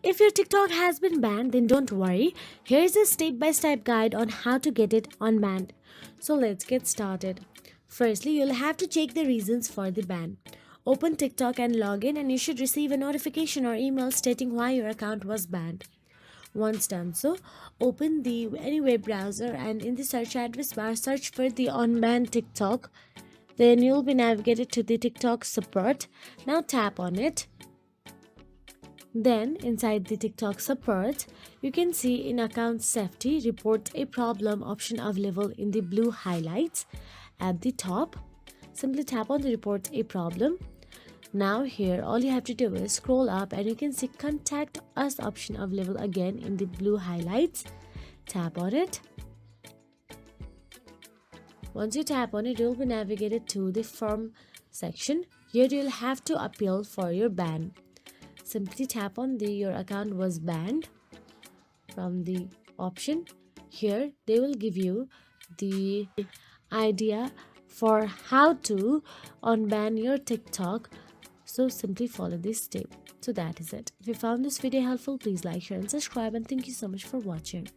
If your TikTok has been banned, then don't worry. Here is a step-by-step guide on how to get it unbanned. So let's get started. Firstly, you'll have to check the reasons for the ban. Open TikTok and log in, and you should receive a notification or email stating why your account was banned. Once done so, open any web browser and in the search address bar search for the unbanned TikTok. Then you'll be navigated to the TikTok support. Now tap on it. Then inside the TikTok support, you can see in account safety report a problem option available in the blue highlights at the top. Simply tap on the report a problem. Now here all you have to do is scroll up and you can see contact us option available again in the blue highlights. Tap on it. Once you tap on it, you'll be navigated to the form section. Here you'll have to appeal for your ban. Simply tap on your account was banned from the option. Here they will give you the idea for how to unban your TikTok. So simply follow this step. So that is it. If you found this video helpful, please like, share and subscribe, and thank you so much for watching.